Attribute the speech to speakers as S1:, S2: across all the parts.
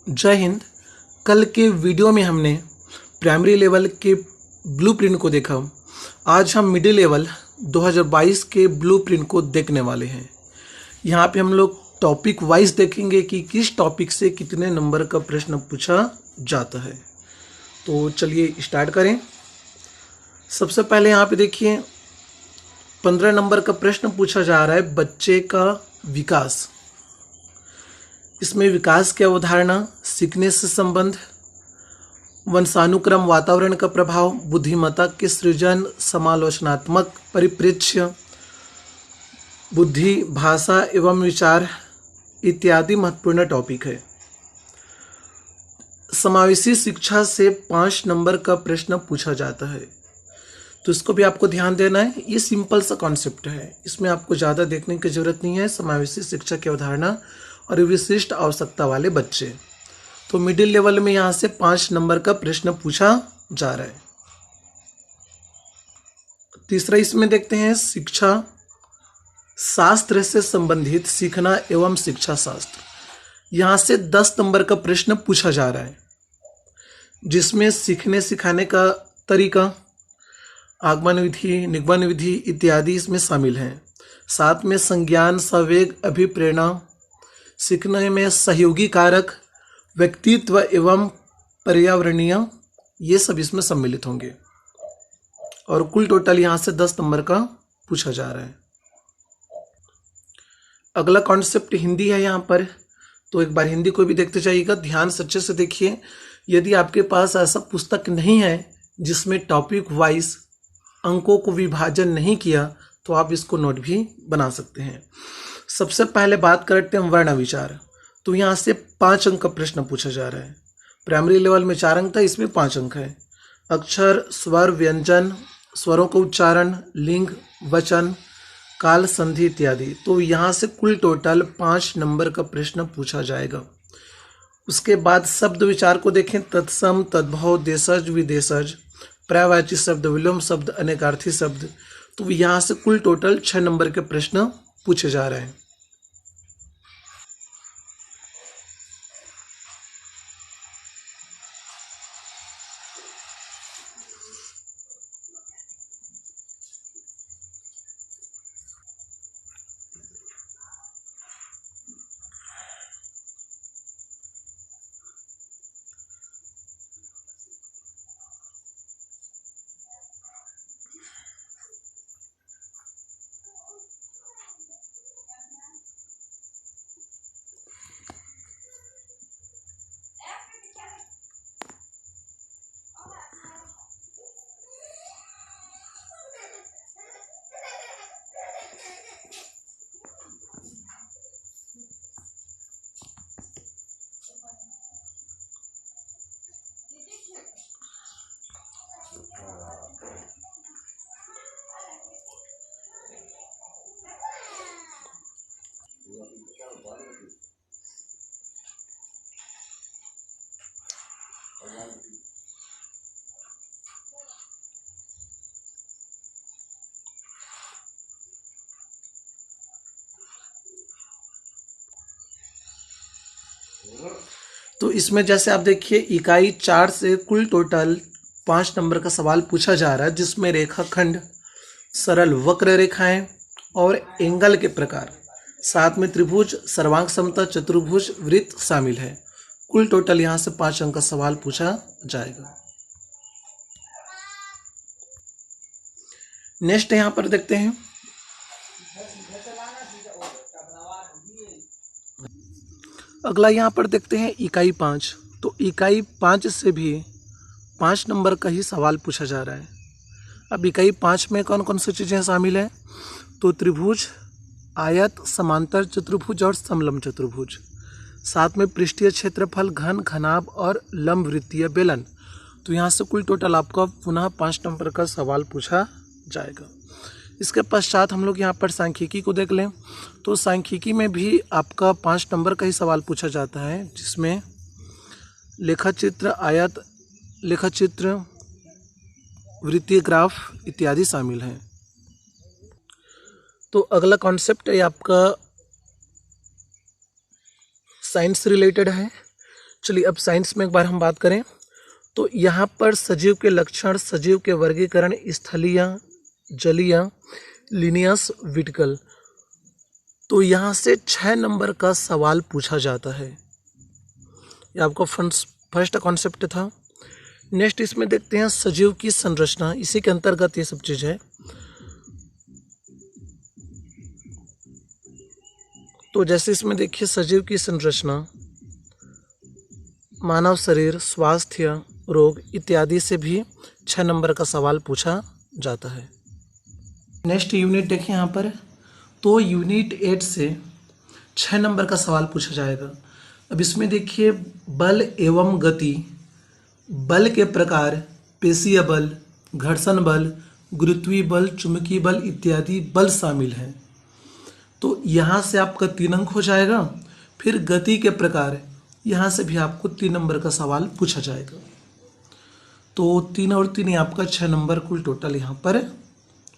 S1: जय हिंद। कल के वीडियो में हमने प्राइमरी लेवल के ब्लूप्रिंट को देखा। आज हम मिडिल लेवल 2022 के ब्लूप्रिंट को देखने वाले हैं। यहाँ पे हम लोग टॉपिक वाइज देखेंगे कि किस टॉपिक से कितने नंबर का प्रश्न पूछा जाता है। तो चलिए स्टार्ट करें। सबसे पहले यहाँ पे देखिए 15 नंबर का प्रश्न पूछा जा रहा है, बच्चे का विकास। इसमें विकास की अवधारणा, सीखने से संबंध, वंशानुक्रम, वातावरण का प्रभाव, बुद्धिमत्ता के सृजन, समालोचनात्मक परिप्रेक्ष्य, बुद्धि, भाषा एवं विचार इत्यादि महत्वपूर्ण टॉपिक है। समावेशी शिक्षा से 5 नंबर का प्रश्न पूछा जाता है, तो इसको भी आपको ध्यान देना है। ये सिंपल सा कॉन्सेप्ट है, इसमें आपको ज़्यादा देखने की जरूरत नहीं है। समावेशी शिक्षा की अवधारणा और विशिष्ट आवश्यकता वाले बच्चे, तो मिडिल लेवल में यहाँ से 5 नंबर का प्रश्न पूछा जा रहा है। तीसरा इसमें देखते हैं शिक्षा शास्त्र से संबंधित, सीखना एवं शिक्षा शास्त्र। यहाँ से 10 नंबर का प्रश्न पूछा जा रहा है, जिसमें सीखने सिखाने का तरीका, आगमन विधि, निगमन विधि इत्यादि इसमें शामिल हैं। साथ में संज्ञान, संवेग, अभिप्रेरणा, सीखने में सहयोगी कारक, व्यक्तित्व एवं पर्यावरणीय, ये सब इसमें सम्मिलित होंगे। और कुल टोटल यहाँ से 10 नंबर का पूछा जा रहा है। अगला कॉन्सेप्ट हिंदी है यहाँ पर, तो एक बार हिंदी को भी देखते जाइएगा, ध्यान से अच्छे से देखिए। यदि आपके पास ऐसा पुस्तक नहीं है जिसमें टॉपिक वाइज अंकों को विभाजन नहीं किया, तो आप इसको नोट भी बना सकते हैं। सबसे पहले बात करते हैं वर्ण विचार। तो यहाँ से 5 अंक का प्रश्न पूछा जा रहा है। प्राइमरी लेवल में 4 अंक था, इसमें 5 अंक है। अक्षर, स्वर, व्यंजन, स्वरों का उच्चारण, लिंग, वचन, काल, संधि इत्यादि। तो यहाँ से कुल टोटल 5 नंबर का प्रश्न पूछा जाएगा। उसके बाद शब्द विचार को देखें। तत्सम, तद्भव, देशज, विदेशज, पर्यायवाची शब्द, विलोम शब्द, अनेकार्थी शब्द। तो यहाँ से कुल टोटल 6 नंबर के प्रश्न पूछे जा रहे हैं। तो इसमें जैसे आप देखिए इकाई 4 से कुल टोटल 5 नंबर का सवाल पूछा जा रहा है, जिसमें रेखाखंड, सरल वक्र रेखाएं और एंगल के प्रकार, साथ में त्रिभुज, सर्वांग समता, चतुर्भुज, वृत्त शामिल है। कुल टोटल यहाँ से 5 अंक का सवाल पूछा जाएगा। नेक्स्ट यहाँ पर देखते हैं अगला, यहाँ पर देखते हैं इकाई 5। तो इकाई 5 से भी 5 नंबर का ही सवाल पूछा जा रहा है। अब इकाई 5 में कौन कौन सी चीज़ें शामिल हैं? तो त्रिभुज, आयत, समांतर चतुर्भुज और समलंब चतुर्भुज, साथ में पृष्ठीय क्षेत्रफल, घन, घनाभ और लंब वृत्तीय बेलन। तो यहाँ से कुल टोटल आपका पुनः 5 नंबर का सवाल पूछा जाएगा। इसके पश्चात हम लोग यहाँ पर सांख्यिकी को देख लें। तो सांख्यिकी में भी आपका 5 नंबर का ही सवाल पूछा जाता है, जिसमें लेखाचित्र, आयत, लेखाचित्र, वृत्तीय ग्राफ इत्यादि शामिल हैं। तो अगला कॉन्सेप्ट है आपका साइंस रिलेटेड है, चलिए अब साइंस में एक बार हम बात करें तो यहाँ पर सजीव के लक्षण, सजीव के वर्गीकरण, स्थलीय, जलीय, लिनियस, विटिकल। तो यहाँ से 6 नंबर का सवाल पूछा जाता है। ये आपका फर्स्ट कॉन्सेप्ट था। नेक्स्ट इसमें देखते हैं सजीव की संरचना, इसी के अंतर्गत ये सब चीज है। तो जैसे इसमें देखिए सजीव की संरचना, मानव शरीर, स्वास्थ्य, रोग इत्यादि से भी 6 नंबर का सवाल पूछा जाता है। नेक्स्ट यूनिट देखिए यहाँ पर, तो यूनिट 8 से 6 नंबर का सवाल पूछा जाएगा। अब इसमें देखिए बल एवं गति, बल के प्रकार, पेशीय बल, घर्षण बल, गुरुत्वीय बल, चुंबकीय बल इत्यादि बल शामिल हैं। तो यहाँ से आपका 3 अंक हो जाएगा। फिर गति के प्रकार, यहाँ से भी आपको 3 नंबर का सवाल पूछा जाएगा। तो 3 और 3 आपका 6 नंबर कुल टोटल यहाँ पर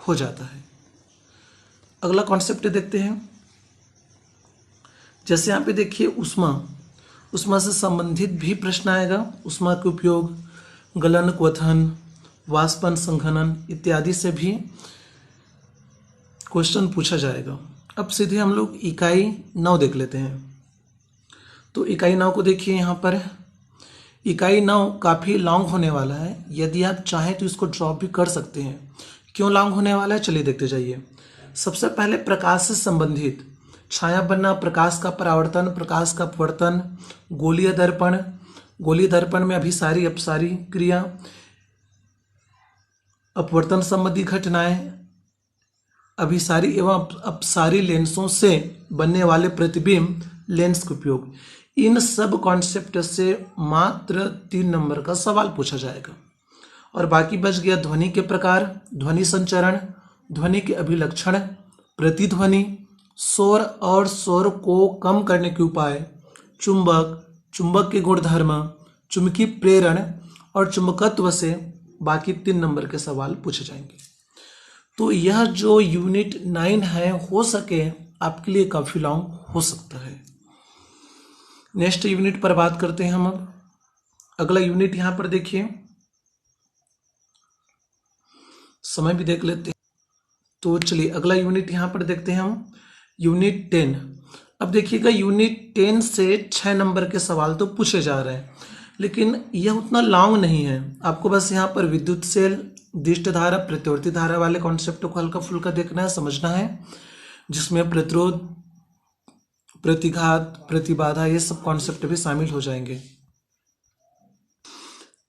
S1: हो जाता है। अगला कॉन्सेप्ट देखते हैं। जैसे यहाँ पे देखिए उष्मा से संबंधित भी प्रश्न आएगा। उष्मा के उपयोग, गलन, क्वथन, वाष्पन, संघनन इत्यादि से भी क्वेश्चन पूछा जाएगा। अब सीधे हम लोग इकाई 9 देख लेते हैं। तो इकाई 9 को देखिए यहाँ पर, इकाई 9 काफ़ी लॉन्ग होने वाला है। यदि आप चाहें तो इसको ड्रॉप भी कर सकते हैं। क्यों लॉन्ग होने वाला है, चलिए देखते जाइए। सबसे पहले प्रकाश से संबंधित, छाया बनना, प्रकाश का परावर्तन, प्रकाश का अपवर्तन, गोलीय दर्पण, गोलीय दर्पण में अभिसारी अपसारी क्रिया, अपवर्तन संबंधी घटनाएं, अभिसारी एवं अपसारी लेंसों से बनने वाले प्रतिबिंब, लेंस का उपयोग, इन सब कॉन्सेप्ट से मात्र 3 नंबर का सवाल पूछा जाएगा। और बाकी बच गया ध्वनि के प्रकार, ध्वनि संचरण, ध्वनि के अभिलक्षण, प्रतिध्वनि, शोर और शोर को कम करने के उपाय, चुंबक, चुंबक के गुणधर्म, चुंबकीय प्रेरण और चुंबकत्व से बाकी 3 नंबर के सवाल पूछे जाएंगे। तो यह जो यूनिट 9 है, हो सके आपके लिए काफी लॉन्ग हो सकता है। नेक्स्ट यूनिट पर बात करते हैं हम। अब अगला यूनिट यहां पर देखिए, समय भी देख लेते हैं। तो चलिए अगला यूनिट यहां पर देखते हैं हम, यूनिट 10। अब देखिएगा यूनिट 10 से 6 नंबर के सवाल तो पूछे जा रहे हैं, लेकिन यह उतना लॉन्ग नहीं है। आपको बस यहाँ पर विद्युत सेल, दिष्ट धारा, प्रतिवर्ती धारा वाले कॉन्सेप्ट को हल्का फुल्का देखना है, समझना है, जिसमें प्रतिरोध, प्रतिघात, प्रतिबाधा ये सब कॉन्सेप्ट भी शामिल हो जाएंगे।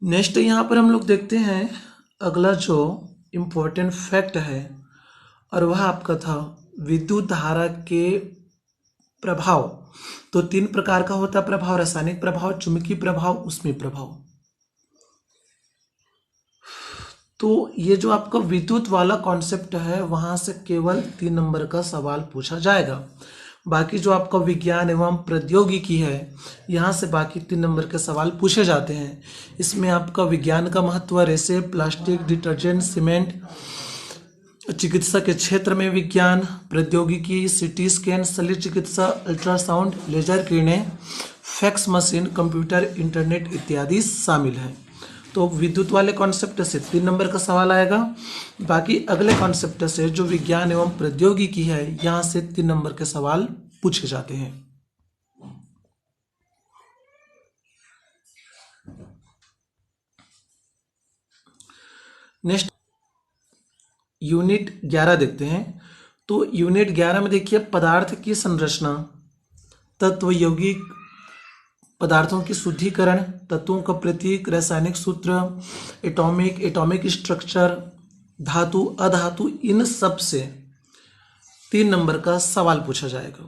S1: नेक्स्ट यहाँ पर हम लोग देखते हैं अगला जो इम्पोर्टेंट फैक्ट है, और वह आपका था विद्युत धारा के प्रभाव। तो 3 प्रकार का होता है प्रभाव, रासायनिक प्रभाव, चुंबकीय प्रभाव, ऊष्मीय प्रभाव। तो ये जो आपका विद्युत वाला कॉन्सेप्ट है, वहां से केवल 3 नंबर का सवाल पूछा जाएगा। बाकी जो आपका विज्ञान एवं प्रौद्योगिकी है, यहाँ से बाकी 3 नंबर के सवाल पूछे जाते हैं। इसमें आपका विज्ञान का महत्व, रेसे, प्लास्टिक, डिटर्जेंट, सीमेंट, चिकित्सा के क्षेत्र में विज्ञान, प्रौद्योगिकी, सीटी स्कैन, शल्य चिकित्सा, अल्ट्रासाउंड, लेजर किरणें, फैक्स मशीन, कंप्यूटर, इंटरनेट इत्यादि शामिल हैं। तो विद्युत वाले कॉन्सेप्ट से 3 नंबर का सवाल आएगा। बाकी अगले कॉन्सेप्ट से जो विज्ञान एवं प्रौद्योगिकी है, यहाँ से 3 नंबर के सवाल पूछे जाते हैं। नेक्स्ट यूनिट 11 देखते हैं। तो यूनिट 11 में देखिए पदार्थ की संरचना, तत्व, यौगिक पदार्थों की शुद्धिकरण, तत्वों का प्रतीक, रासायनिक सूत्र, एटॉमिक स्ट्रक्चर, धातु, अधातु, इन सब से 3 नंबर का सवाल पूछा जाएगा।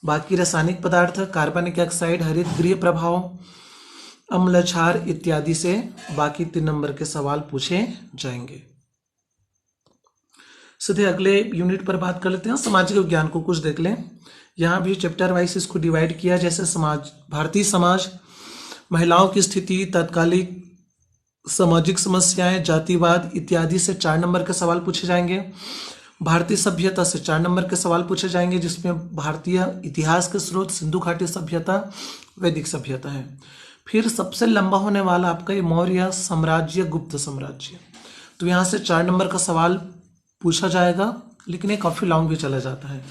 S1: बाकी रासायनिक पदार्थ, कार्बनिक ऑक्साइड, हरित गृह प्रभाव, अम्ल, क्षार इत्यादि से बाकी 3 नंबर के सवाल पूछे जाएंगे। सीधे अगले यूनिट पर बात कर लेते हैं। सामाजिक विज्ञान को कुछ देख लें। यहाँ भी चैप्टर वाइज इसको डिवाइड किया, जैसे समाज, भारतीय समाज, महिलाओं की स्थिति, तात्कालिक सामाजिक समस्याएं, जातिवाद इत्यादि से 4 नंबर के सवाल पूछे जाएंगे। भारतीय सभ्यता से 4 नंबर के सवाल पूछे जाएंगे, जिसमें भारतीय इतिहास के स्रोत, सिंधु घाटी सभ्यता, वैदिक सभ्यता है। फिर सबसे लंबा होने वाला आपका ये मौर्य साम्राज्य, गुप्त साम्राज्य। तो यहाँ से 4 नंबर का सवाल पूछा जाएगा, लेकिन ये काफ़ी लॉन्ग भी चला जाता है।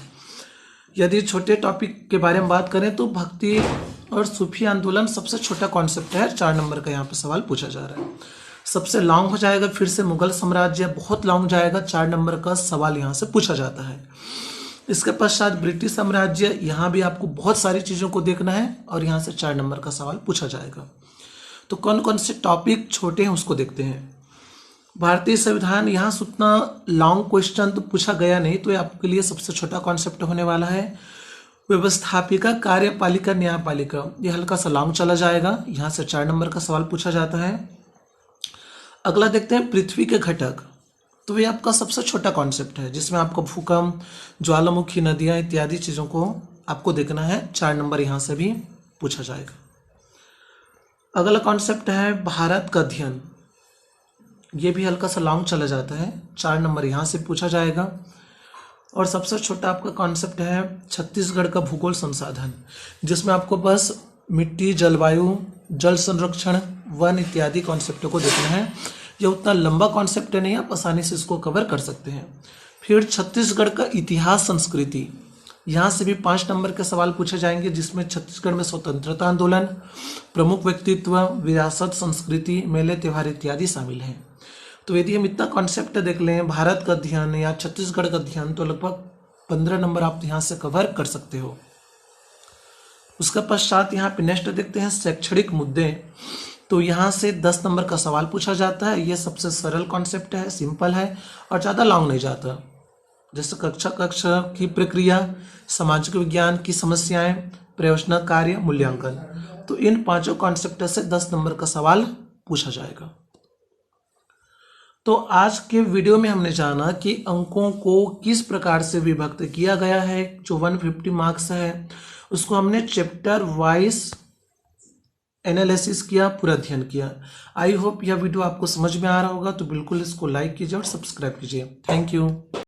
S1: यदि छोटे टॉपिक के बारे में बात करें तो भक्ति और सूफी आंदोलन सबसे छोटा कॉन्सेप्ट है, 4 नंबर का यहाँ पे सवाल पूछा जा रहा है। सबसे लॉन्ग हो जाएगा फिर से मुगल साम्राज्य, बहुत लॉन्ग जाएगा, 4 नंबर का सवाल यहाँ से पूछा जाता है। इसके पश्चात ब्रिटिश साम्राज्य, यहाँ भी आपको बहुत सारी चीज़ों को देखना है और यहाँ से 4 नंबर का सवाल पूछा जाएगा। तो कौन कौन से टॉपिक छोटे हैं उसको देखते हैं। भारतीय संविधान, यहाँ से उतना लॉन्ग क्वेश्चन तो पूछा गया नहीं, तो ये आपके लिए सबसे छोटा कॉन्सेप्ट होने वाला है। व्यवस्थापिका, कार्यपालिका, न्यायपालिका, ये हल्का सा लॉन्ग चला जाएगा, यहाँ से 4 नंबर का सवाल पूछा जाता है। अगला देखते हैं पृथ्वी के घटक। तो ये आपका सबसे छोटा कॉन्सेप्ट है, जिसमें आपको भूकंप, ज्वालामुखी, नदियाँ इत्यादि चीज़ों को आपको देखना है, 4 नंबर यहाँ से भी पूछा जाएगा। अगला कॉन्सेप्ट है भारत का अध्ययन, ये भी हल्का सा लॉन्ग चला जाता है, 4 नंबर यहाँ से पूछा जाएगा। और सबसे छोटा आपका कॉन्सेप्ट है छत्तीसगढ़ का भूगोल संसाधन, जिसमें आपको बस मिट्टी, जलवायु, जल संरक्षण, वन इत्यादि कॉन्सेप्टों को देखना है। यह उतना लंबा कॉन्सेप्ट नहीं, आप आसानी से इसको कवर कर सकते हैं। फिर छत्तीसगढ़ का इतिहास, संस्कृति, यहाँ से भी 5 नंबर के सवाल पूछे जाएंगे, जिसमें छत्तीसगढ़ में स्वतंत्रता आंदोलन, प्रमुख व्यक्तित्व, विरासत, संस्कृति, मेले, त्योहार इत्यादि शामिल हैं। तो यदि हम इतना कॉन्सेप्ट देख लें, भारत का अध्ययन या छत्तीसगढ़ का अध्ययन, तो लगभग 15 नंबर आप यहाँ से कवर कर सकते हो। उसका पश्चात यहाँ पे नेक्स्ट देखते हैं शैक्षणिक मुद्दे। तो यहाँ से 10 नंबर का सवाल पूछा जाता है। ये सबसे सरल कॉन्सेप्ट है, सिंपल है और ज़्यादा लॉन्ग नहीं जाता। जैसे कक्षा की प्रक्रिया, सामाजिक विज्ञान की समस्याएं, प्रयोजना कार्य, मूल्यांकन। तो इन 5 कॉन्सेप्ट से 10 नंबर का सवाल पूछा जाएगा। तो आज के वीडियो में हमने जाना कि अंकों को किस प्रकार से विभक्त किया गया है। जो 150 मार्क्स है उसको हमने चैप्टर वाइज एनालिसिस किया, पूरा अध्ययन किया। आई होप यह वीडियो आपको समझ में आ रहा होगा। तो बिल्कुल इसको लाइक कीजिए और सब्सक्राइब कीजिए। Thank you.